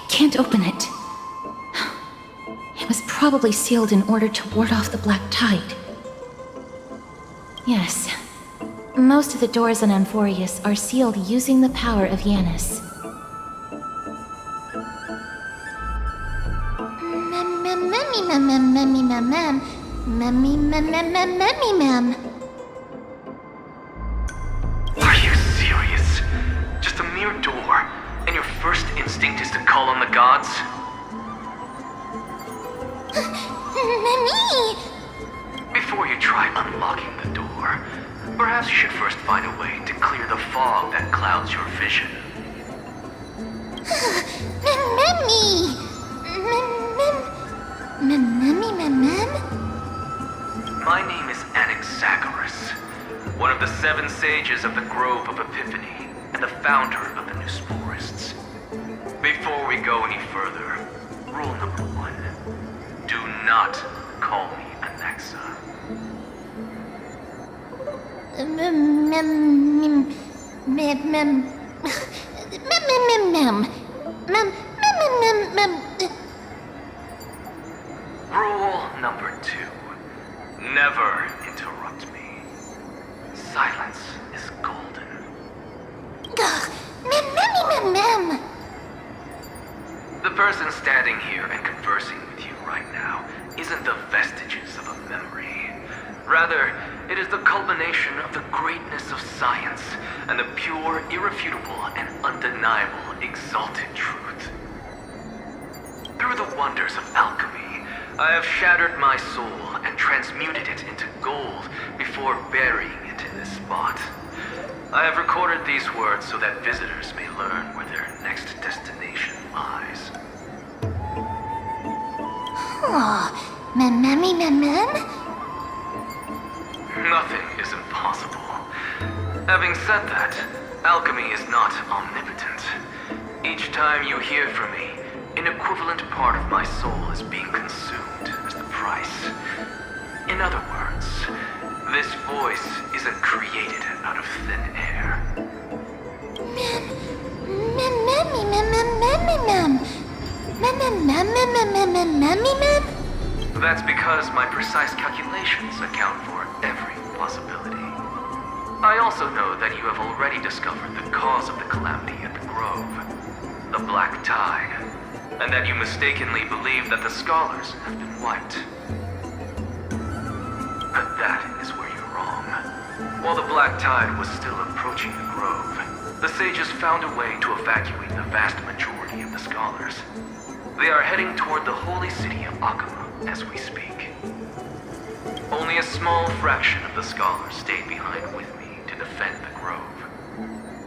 Can't open it. It was probably sealed in order to ward off the Blacktide. Yes, most of the doors on Amphorius are sealed using the power of Yanis. Are you serious? Just a mere door, and your first instinct is to call on the gods? Before you try unlocking the door, perhaps you should first find a way to clear the fog that clouds your vision. My name is Anaxagoras, one of the 7 sages of the Grove of Epiphany and the founder of the New Sporists. Before we go any further, rule number 1, do not call me Anaxa. Rule number 2, never interrupt me. Silence is golden. The person standing here and conversing with you right now isn't the vestiges of a memory. Rather, it is the culmination of the greatness of science and the pure, irrefutable, and undeniable exalted truth. Through the wonders of alchemy, I have shattered my soul and transmuted it into gold before burying it in this spot. I have recorded these words so that visitors may learn where their next destination lies. Nothing is impossible. Having said that, alchemy is not omnipotent. Each time you hear from me, an equivalent part of my soul is being consumed as the price. In other words, this voice isn't created out of thin air. That's because my precise calculations account for every possibility. I also know that you have already discovered the cause of the calamity at the Grove, the Blacktide, and that you mistakenly believe that the scholars have been wiped. But that is where you're wrong. While the Blacktide was still approaching the Grove, the sages found a way to evacuate the vast majority of the scholars. They are heading toward the holy city of Akama as we speak. Only a small fraction of the scholars stayed behind with me to defend the Grove.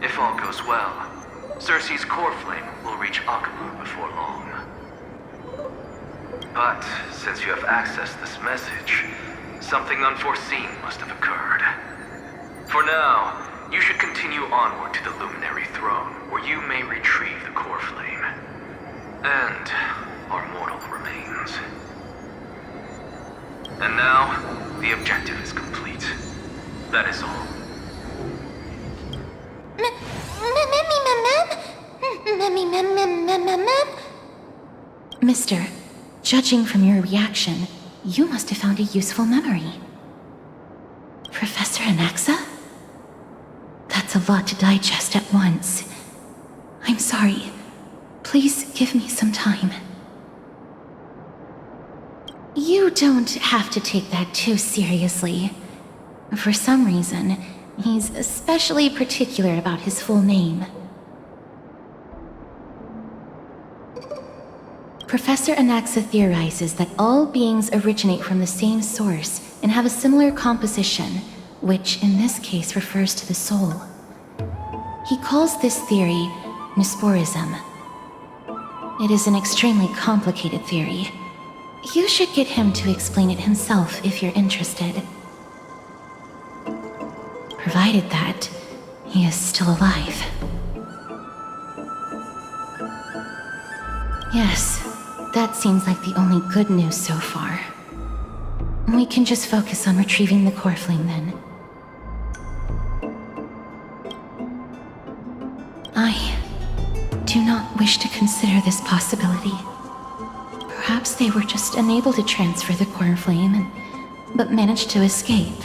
If all goes well, Cerces Coreframe will reach Akama before long. But since you have accessed this message, something unforeseen must have occurred. For now, you should continue onward to the Luminary Throne, where you may retrieve the Coreframe and our mortal remains. And now, the objective is complete. That is all. Mister, judging from your reaction, you must have found a useful memory. Professor Anaxa? That's a lot to digest at once. I'm sorry. Please give me some time. You don't have to take that too seriously. For some reason, he's especially particular about his full name. Professor Anaxa theorizes that all beings originate from the same source and have a similar composition, which in this case refers to the soul. He calls this theory Nesporism. It is an extremely complicated theory. You should get him to explain it himself if you're interested. Provided that he is still alive. Yes, that seems like the only good news so far. We can just focus on retrieving the Coreframe then. I do not wish to consider this possibility. Perhaps they were just unable to transfer the Coreframe but managed to escape.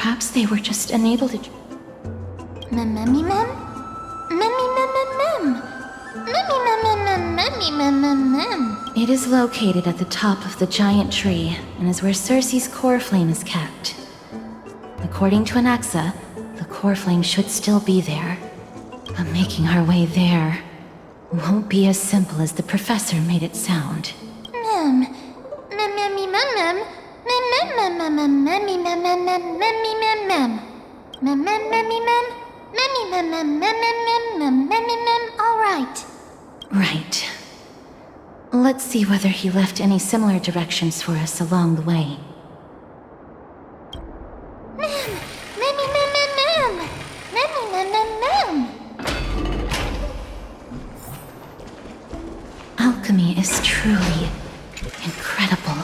Perhaps they were just unable to... It is located at the top of the giant tree and is where Cerces Coreframe is kept. According to Anaxa, the Coreframe should still be there, but making our way there won't be as simple as the professor made it sound. All right. Right. Let's see whether he left any similar directions for us along the way. Alchemy is truly incredible.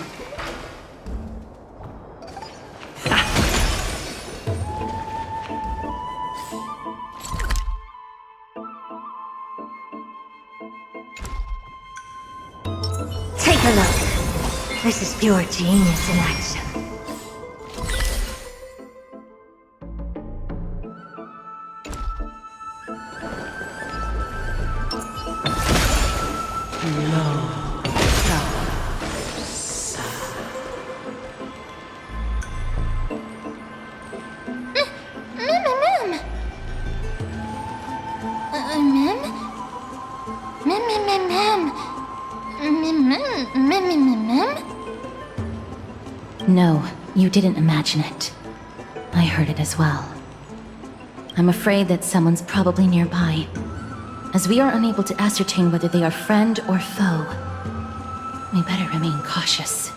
Take a look. This is pure genius in action. No, you didn't imagine it. I heard it as well. I'm afraid that someone's probably nearby, as we are unable to ascertain whether they are friend or foe. We better remain cautious.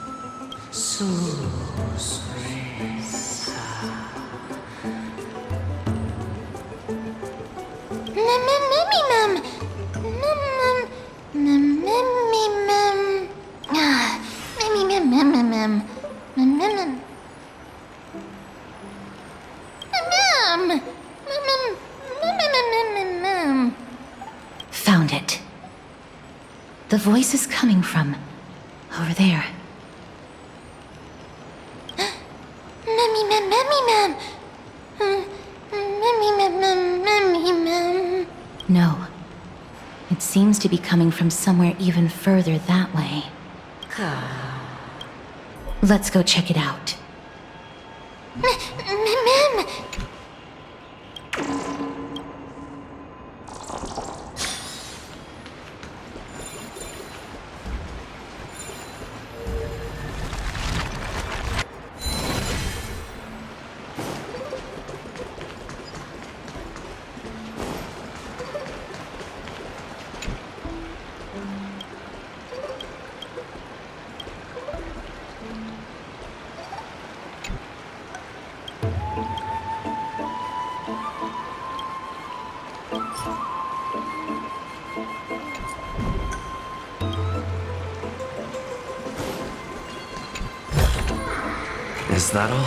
Found it. The voice is coming from over there. No. It seems to be coming from somewhere even further that way. Let's go check it out. Is that all?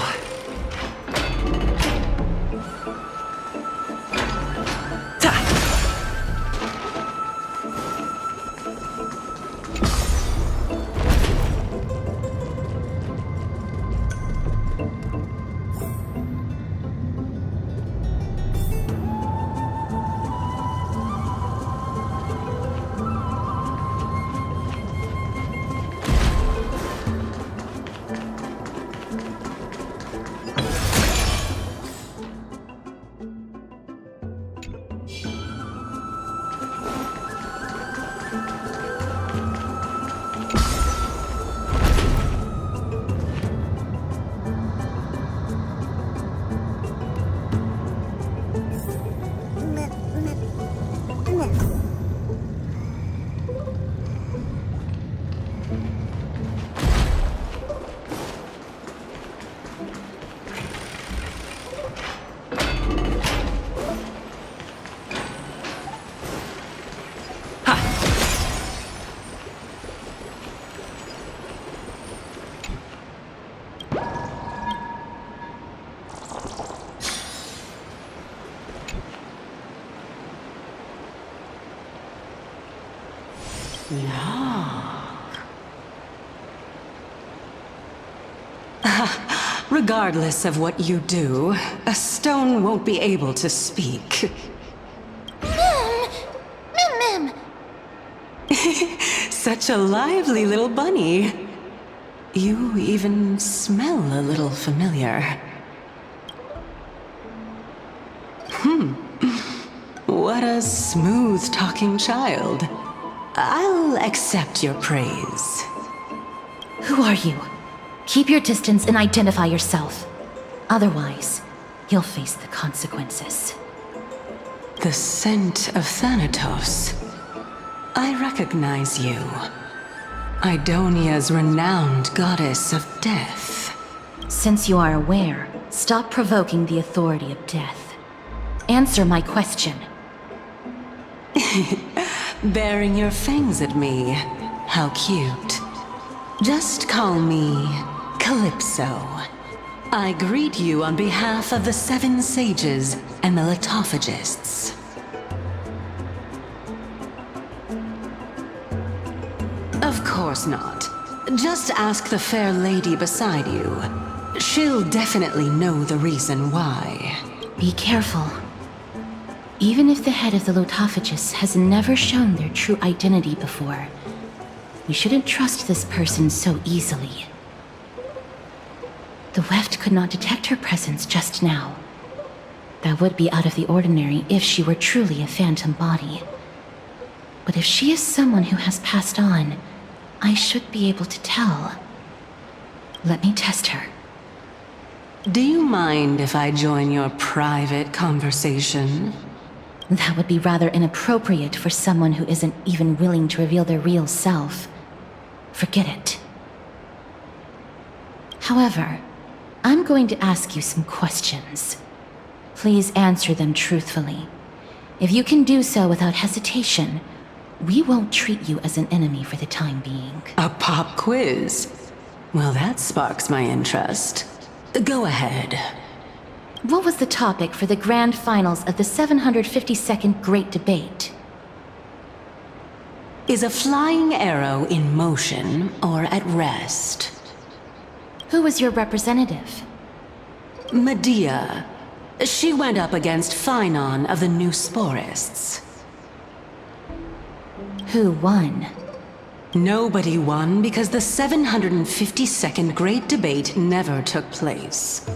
Regardless of what you do, a stone won't be able to speak. Mim. Such a lively little bunny. You even smell a little familiar. What a smooth-talking child. I'll accept your praise. Who are you? Keep your distance and identify yourself. Otherwise, you'll face the consequences. The scent of Thanatos. I recognize you. Idonia's renowned goddess of death. Since you are aware, stop provoking the authority of death. Answer my question. Baring your fangs at me. How cute. Just call me Calypso. I greet you on behalf of the 7 sages and the litophagists. Of course not. Just ask the fair lady beside you. She'll definitely know the reason why. Be careful. Even if the head of the litophagists has never shown their true identity before, we shouldn't trust this person so easily. The weft could not detect her presence just now. That would be out of the ordinary if she were truly a phantom body. But if she is someone who has passed on, I should be able to tell. Let me test her. Do you mind if I join your private conversation? That would be rather inappropriate for someone who isn't even willing to reveal their real self. Forget it. However, I'm going to ask you some questions. Please answer them truthfully. If you can do so without hesitation, we won't treat you as an enemy for the time being. A pop quiz? Well, that sparks my interest. Go ahead. What was the topic for the grand finals of the 752nd Great Debate? Is a flying arrow in motion or at rest? Who was your representative? Medea. She went up against Phynon of the New Sporists. Who won? Nobody won because the 752nd Great Debate never took place.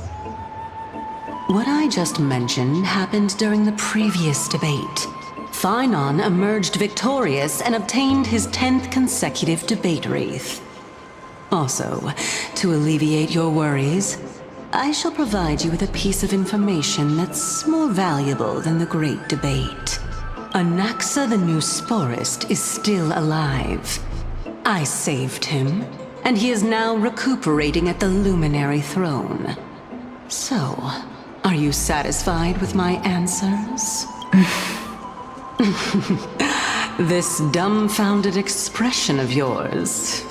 What I just mentioned happened during the previous debate. Phynon emerged victorious and obtained his 10th consecutive debate wreath. Also, to alleviate your worries, I shall provide you with a piece of information that's more valuable than the Great Debate. Anaxa the New Sporist is still alive. I saved him, and he is now recuperating at the Luminary Throne. So, are you satisfied with my answers? This dumbfounded expression of yours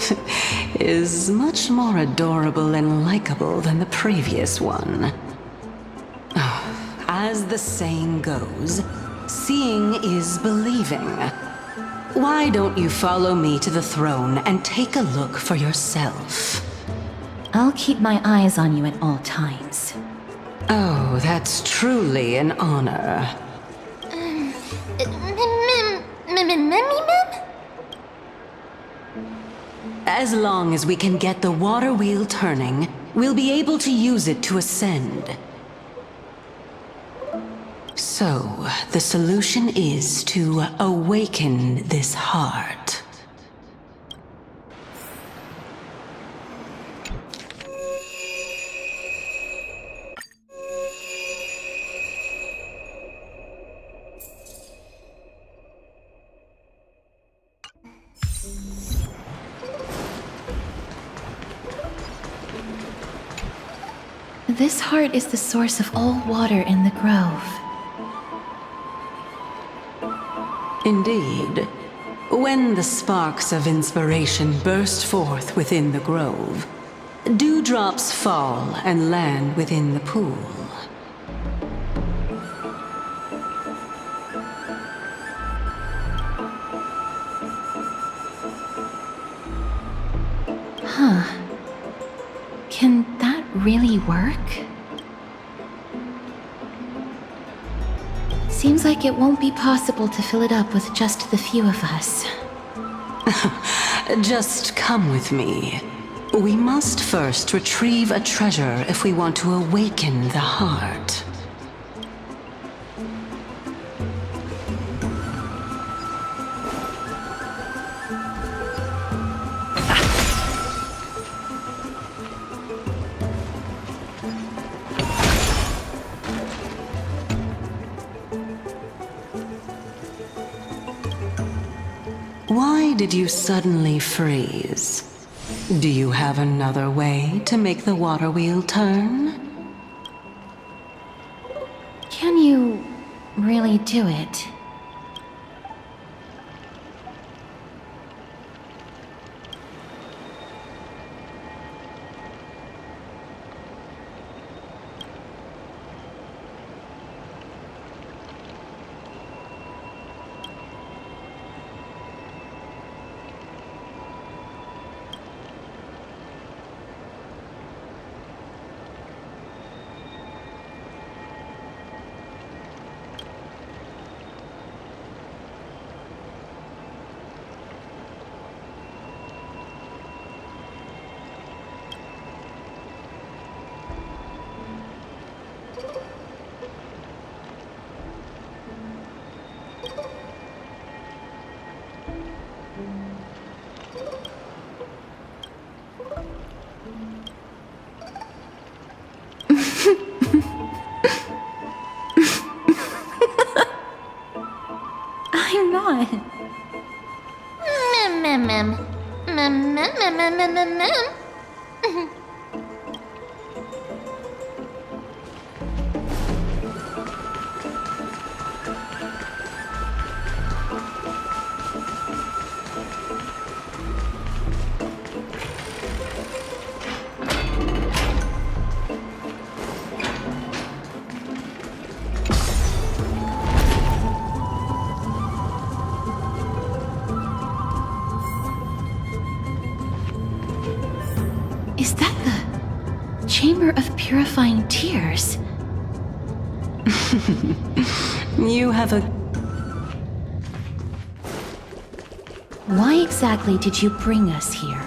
is much more adorable and likable than the previous one. As the saying goes, seeing is believing. Why don't you follow me to the throne and take a look for yourself? I'll keep my eyes on you at all times. Oh, that's truly an honor. As long as we can get the water wheel turning, we'll be able to use it to ascend. So, the solution is to awaken this heart. This heart is the source of all water in the grove. Indeed. When the sparks of inspiration burst forth within the grove, dewdrops fall and land within the pool. work? Seems like it won't be possible to fill it up with just the few of us. Just come with me. We must first retrieve a treasure if we want to awaken the heart. Why did you suddenly freeze? Do you have another way to make the water wheel turn? Can you really do it? I'm not. Is that the Chamber of Purifying Tears? You have a... Why exactly did you bring us here?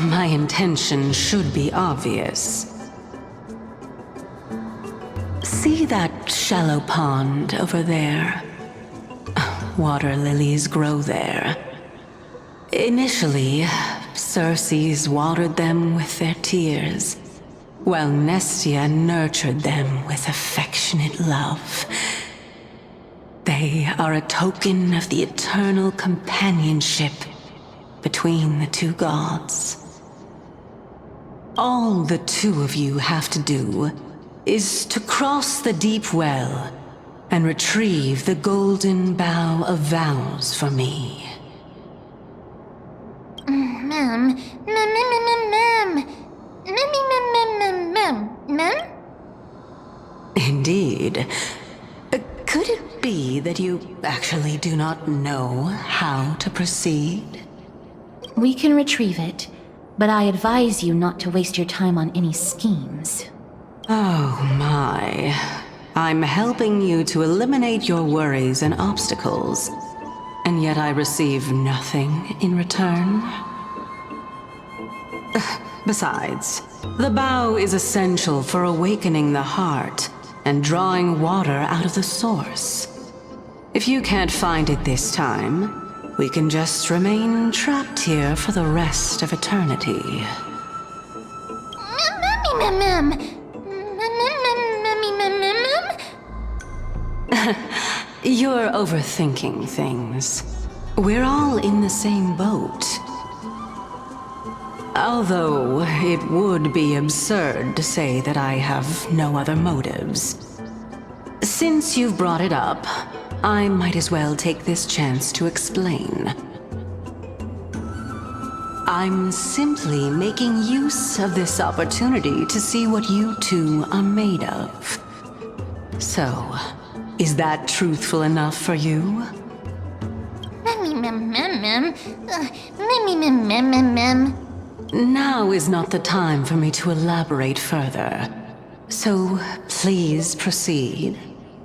My intention should be obvious. See that shallow pond over there? Water lilies grow there. Initially, Cerces watered them with their tears, while Nestia nurtured them with affectionate love. They are a token of the eternal companionship between the two gods. All the two of you have to do is to cross the deep well and retrieve the golden bough of vows for me. Indeed. Could it be that you actually do not know how to proceed? We can retrieve it, but I advise you not to waste your time on any schemes. Oh my. I'm helping you to eliminate your worries and obstacles, and yet I receive nothing in return? Besides, the bow is essential for awakening the heart and drawing water out of the source. If you can't find it this time, we can just remain trapped here for the rest of eternity. You're overthinking things. We're all in the same boat. Although it would be absurd to say that I have no other motives. Since you've brought it up, I might as well take this chance to explain. I'm simply making use of this opportunity to see what you two are made of. So, is that truthful enough for you? Now is not the time for me to elaborate further. So please proceed.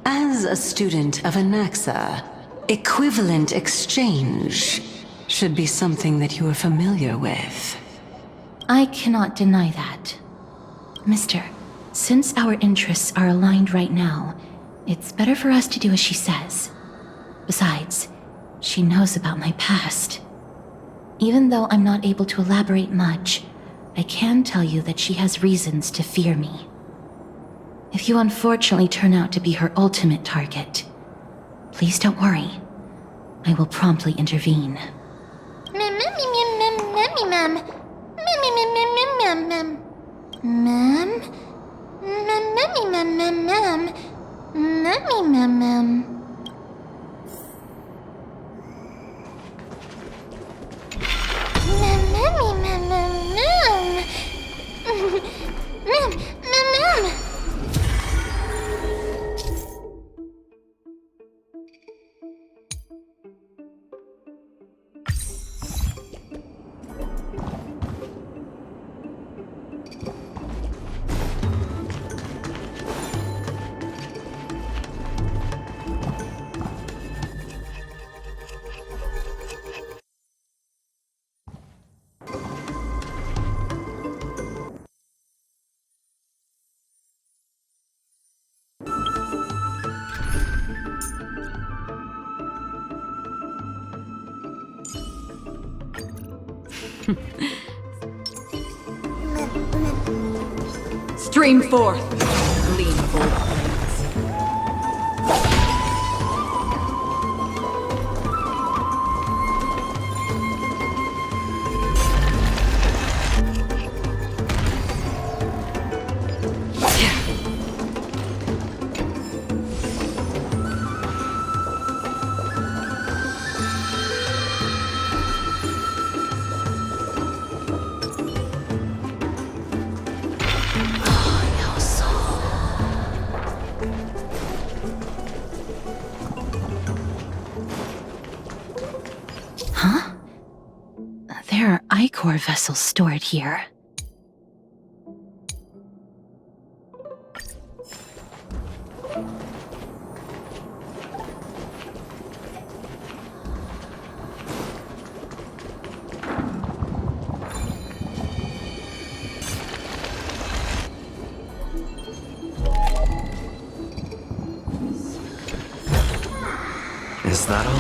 As a student of Anaxa, equivalent exchange should be something that you are familiar with. I cannot deny that. Mister, since our interests are aligned right now, it's better for us to do as she says. Besides, she knows about my past. Even though I'm not able to elaborate much, I can tell you that she has reasons to fear me. If you unfortunately turn out to be her ultimate target, please don't worry. I will promptly intervene. Stream forth, gleamful blades. Huh? There are ichor vessels stored here. Is that all?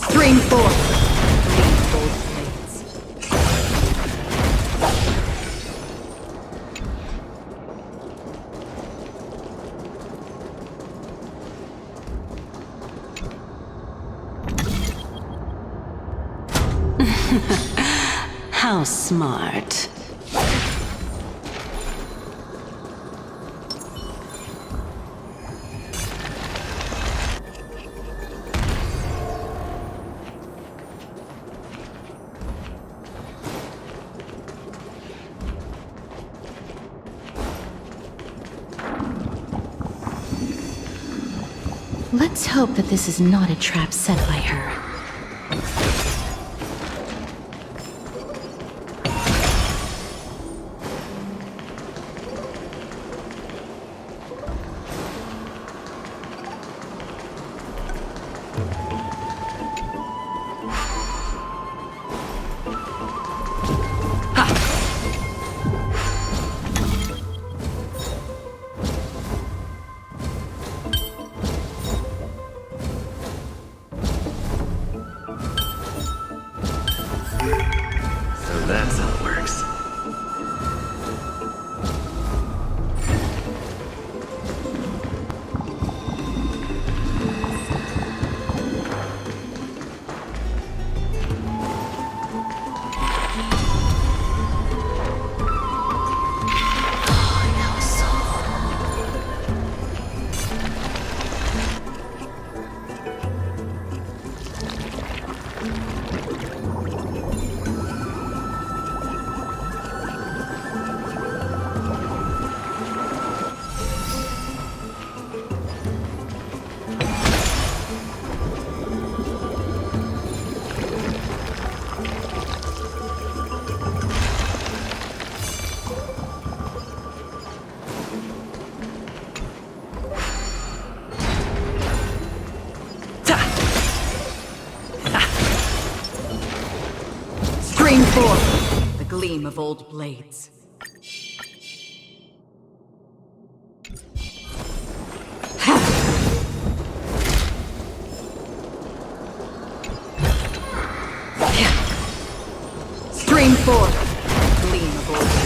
Stream forth, gleamful blades. How smart. Let's hope that this is not a trap set by her. That's how it works. Stream forth the gleam of old blades. Stream forth the gleam of old blades.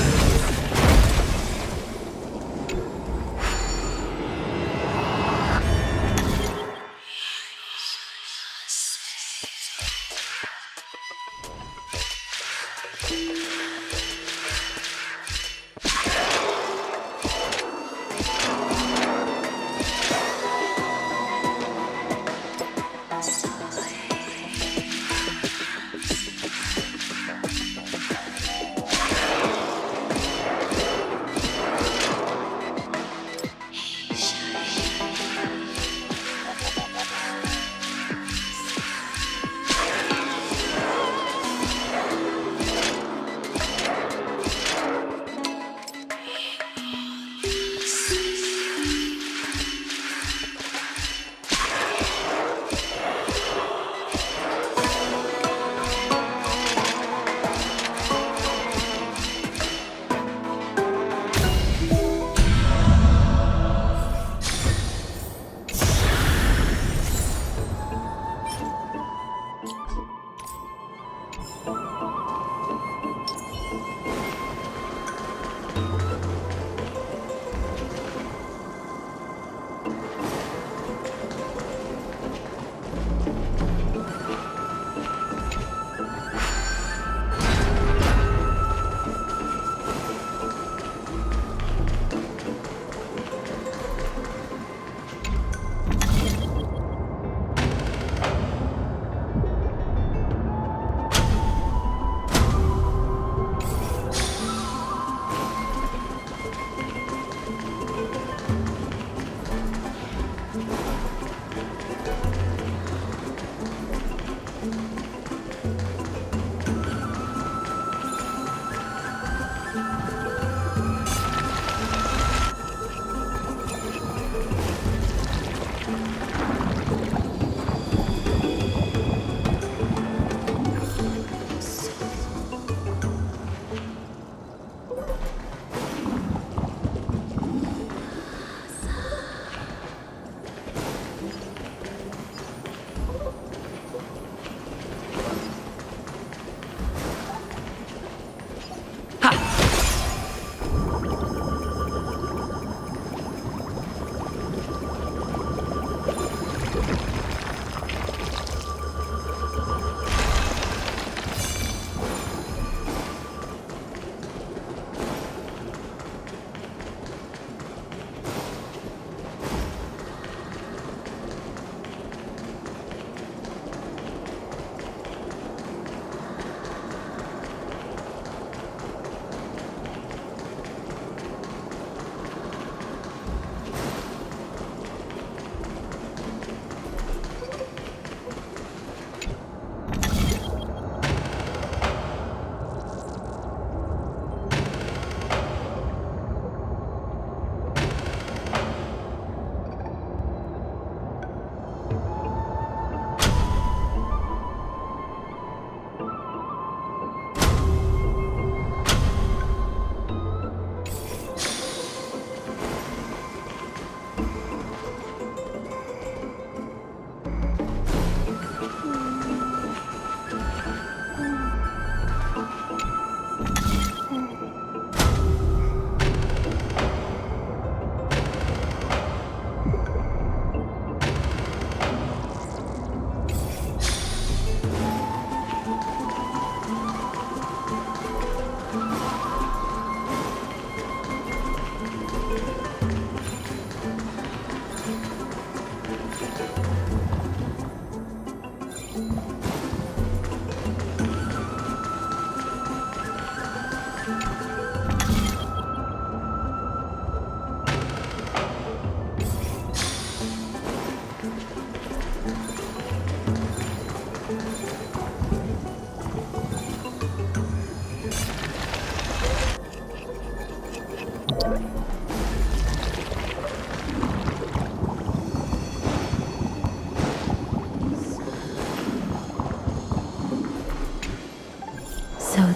So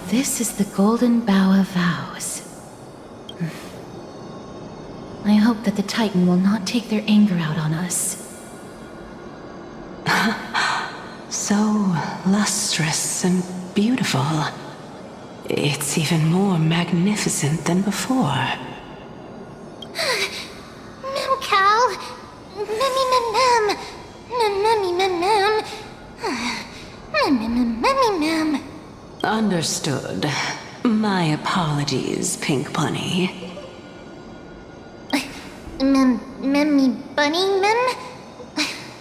this is the Golden Bough of Vows. I hope that the Titan will not take their anger out on us. So lustrous and beautiful. It's even more magnificent than before. Mem cow. Memmy mem mem. Memmy mem mem. Memmy mem. Understood. My apologies, Pink Bunny. Memmy bunny mem.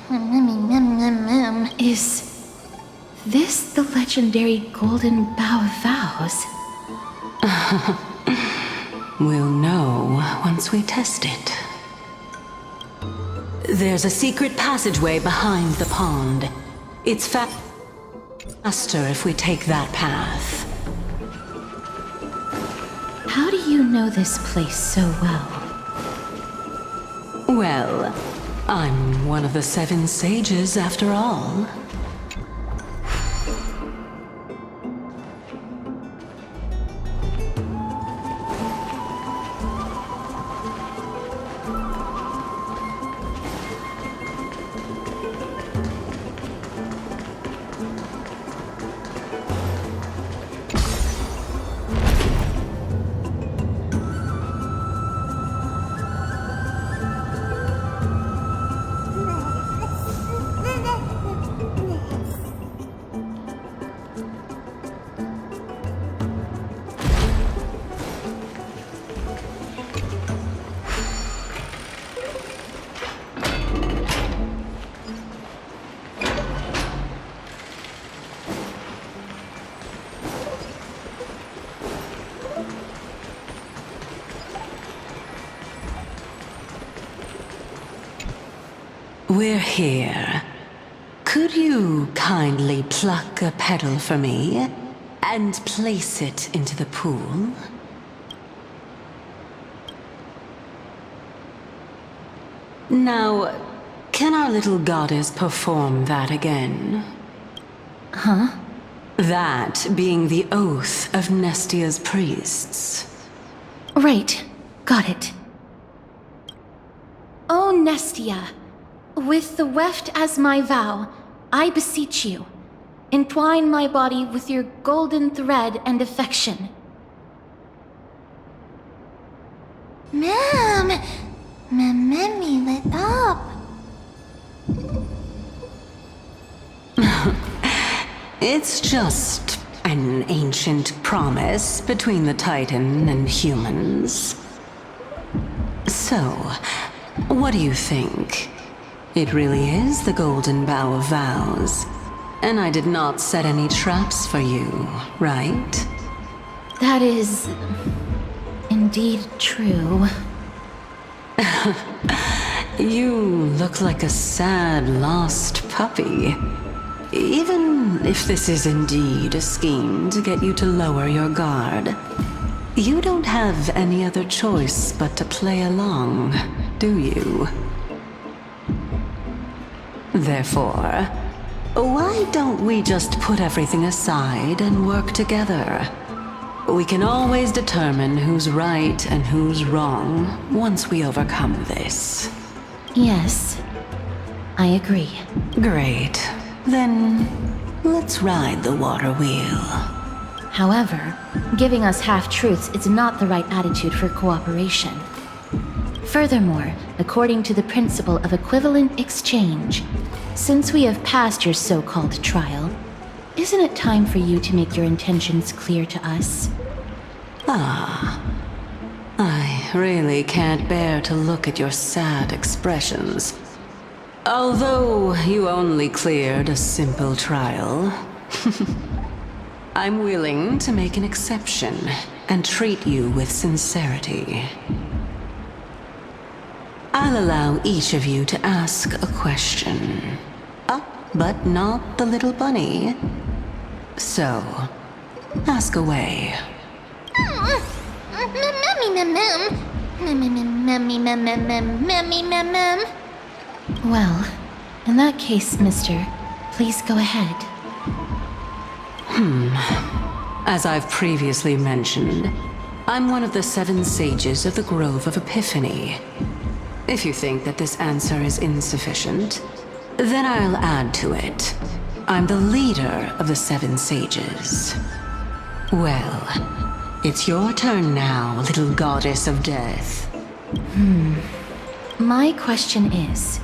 Memmy mem mem mem. Is this the legendary Golden Bough of Vows? We'll know once we test it. There's a secret passageway behind the pond. It's faster if we take that path. How do you know this place so well? Well, I'm one of the 7 sages after all. We're here. Could you kindly pluck a petal for me and place it into the pool? Now, can our little goddess perform that again? Huh? That being the oath of Nestia's priests. Right. Got it. O Nestia, with the weft as my vow, I beseech you, entwine my body with your golden thread and affection. Mem. Memmy lit up. It's just an ancient promise between the Titan and humans. So, what do you think? It really is the Golden Bough of Vows. And I did not set any traps for you, right? That is indeed true. You look like a sad, lost puppy. Even if this is indeed a scheme to get you to lower your guard, you don't have any other choice but to play along, do you? Therefore, why don't we just put everything aside and work together? We can always determine who's right and who's wrong once we overcome this. Yes, I agree. Great. Then, let's ride the water wheel. However, giving us half-truths is not the right attitude for cooperation. Furthermore, according to the principle of equivalent exchange, since we have passed your so-called trial, isn't it time for you to make your intentions clear to us? I really can't bear to look at your sad expressions. Although you only cleared a simple trial, I'm willing to make an exception and treat you with sincerity. I'll allow each of you to ask a question. But not the little bunny. So, ask away. Well, in that case, mister, please go ahead. As I've previously mentioned, I'm one of the 7 sages of the Grove of Epiphany. If you think that this answer is insufficient, then I'll add to it. I'm the leader of the 7 sages. Well, it's your turn now, little goddess of death. My question is,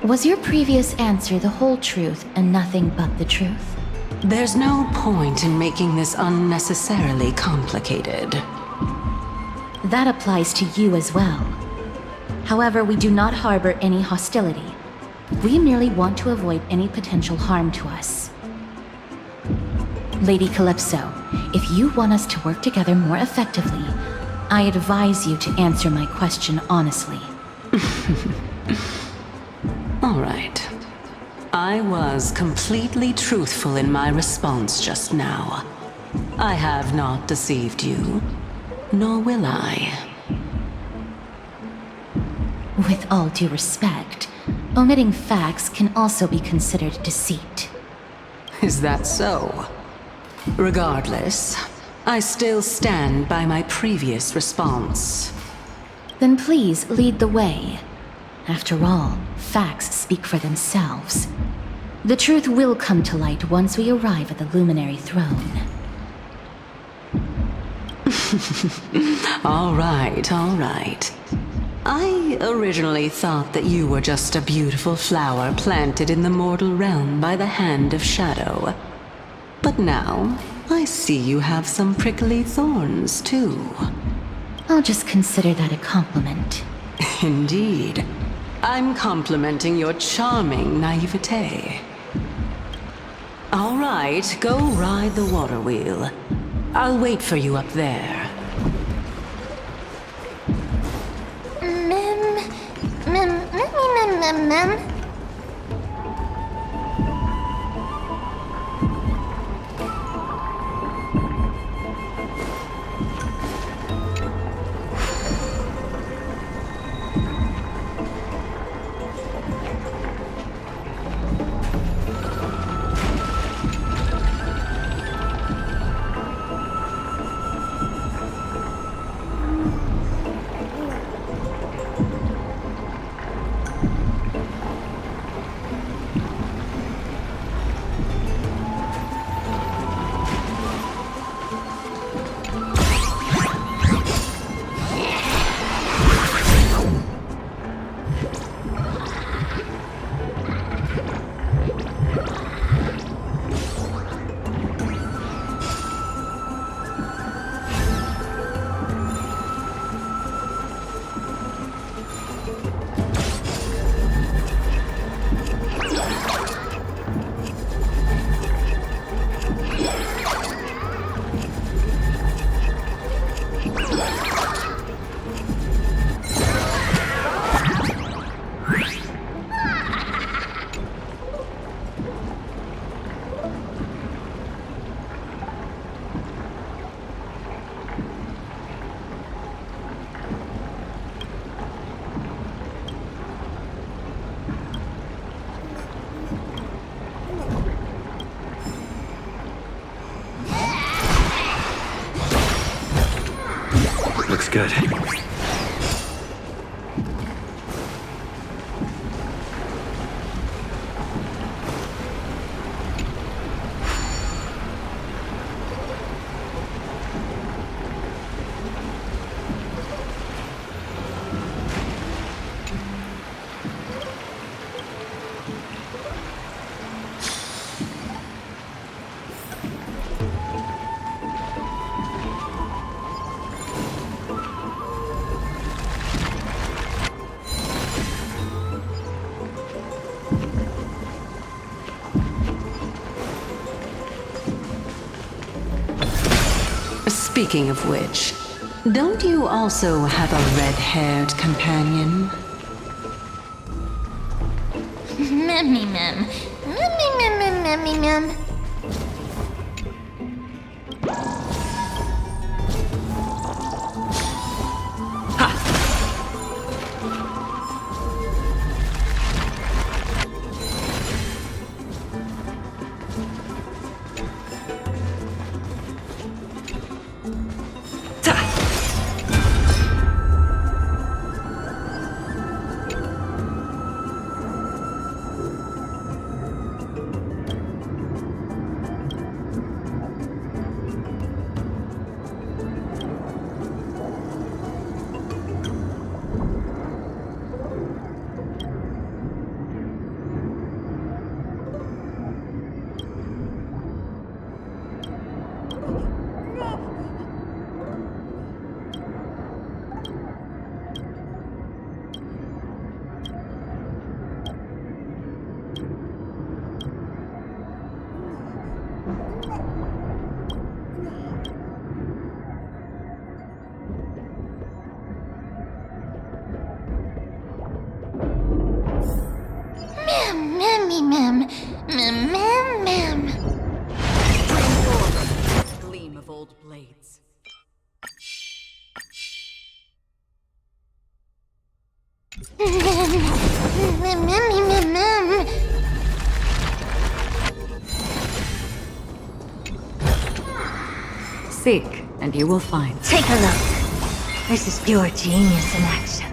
was your previous answer the whole truth and nothing but the truth? There's no point in making this unnecessarily complicated. That applies to you as well. However, we do not harbor any hostility. We merely want to avoid any potential harm to us. Lady Calypso, if you want us to work together more effectively, I advise you to answer my question honestly. All right. I was completely truthful in my response just now. I have not deceived you, nor will I. With all due respect, omitting facts can also be considered deceit. Is that so? Regardless, I still stand by my previous response. Then please lead the way. After all, facts speak for themselves. The truth will come to light once we arrive at the luminary throne. All right. I originally thought that you were just a beautiful flower planted in the mortal realm by the hand of shadow. But now, I see you have some prickly thorns, too. I'll just consider that a compliment. Indeed. I'm complimenting your charming naivete. All right, go ride the water wheel. I'll wait for you up there. Looks good. Speaking of which, don't you also have a red-haired companion? Memmy mem. Memmy mem mem memmy mem. Memmy mem. Mem mem mem. Gleam of old blades. Memmy mem mem. Seek, and you will find. Take a look. This is pure genius in action.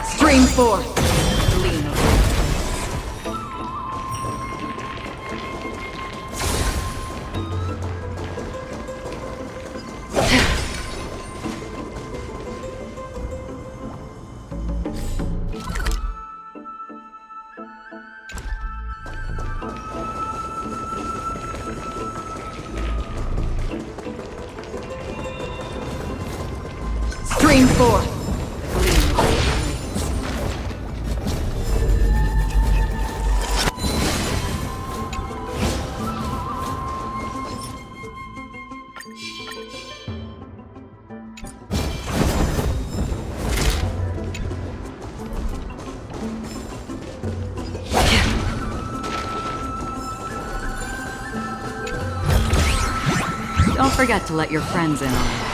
Stream forth. Gleam of old Stream forth. Gleam of old blades. Don't forget to let your friends in on it.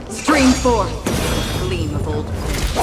Stream forth. Gleam of old blades.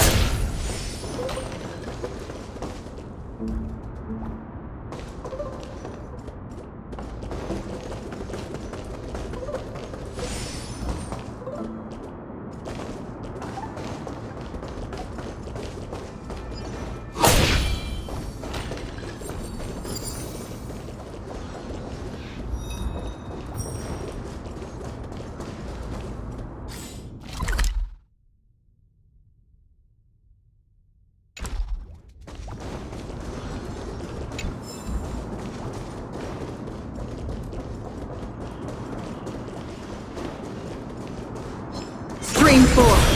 Stream 4.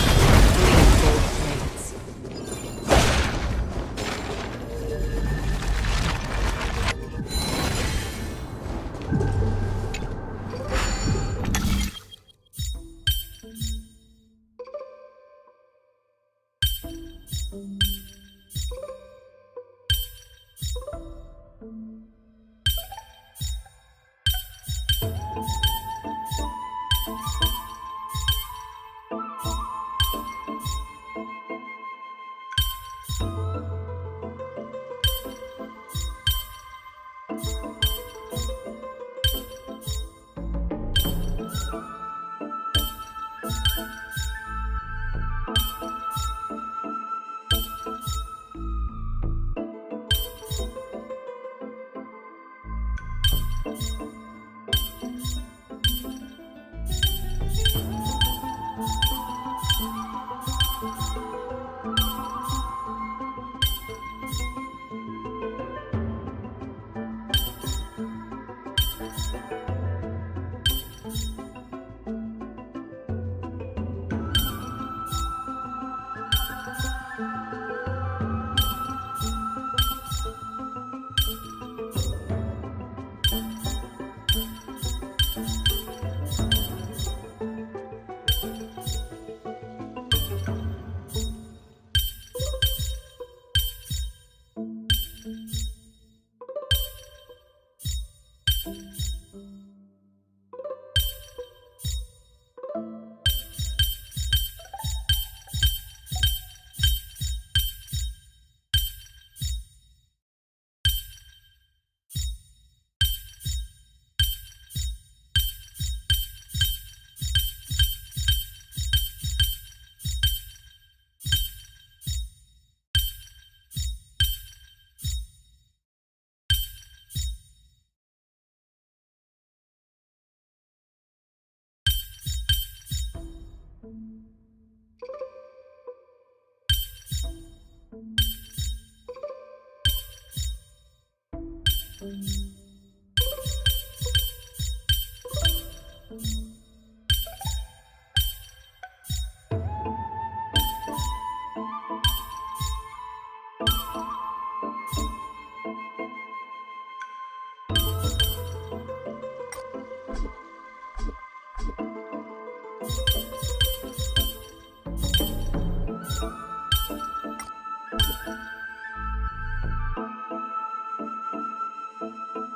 Gleam gold blades.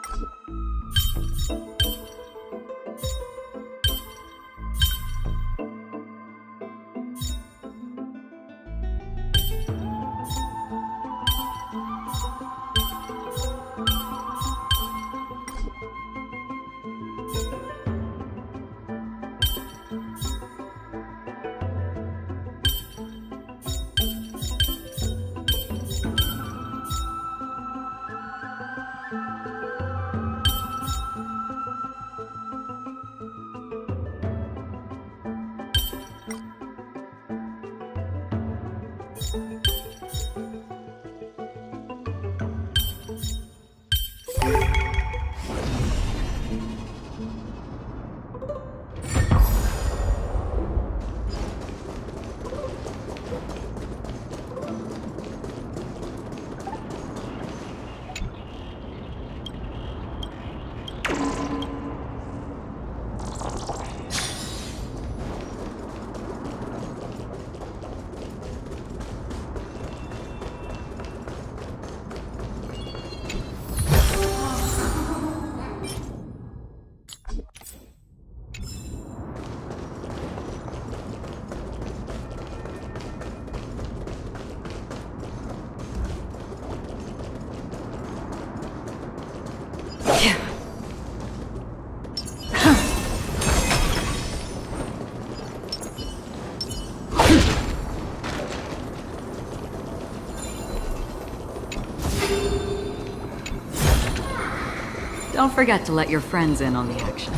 Don't forget to let your friends in on the action.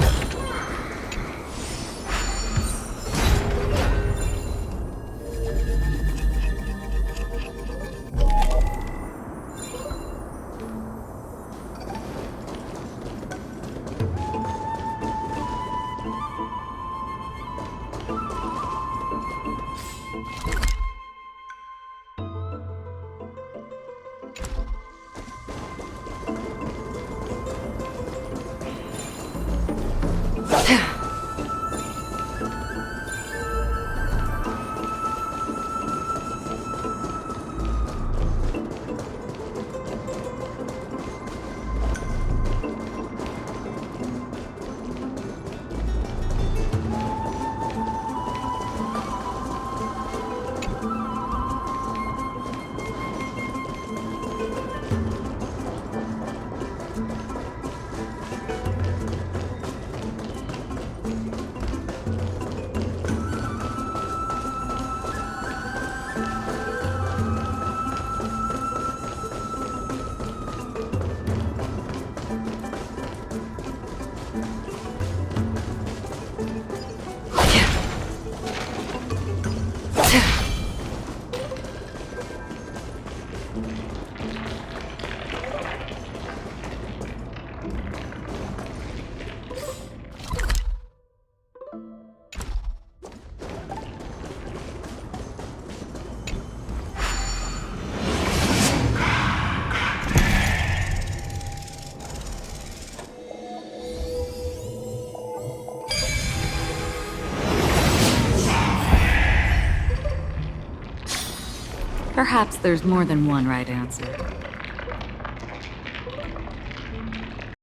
Perhaps there's more than one right answer.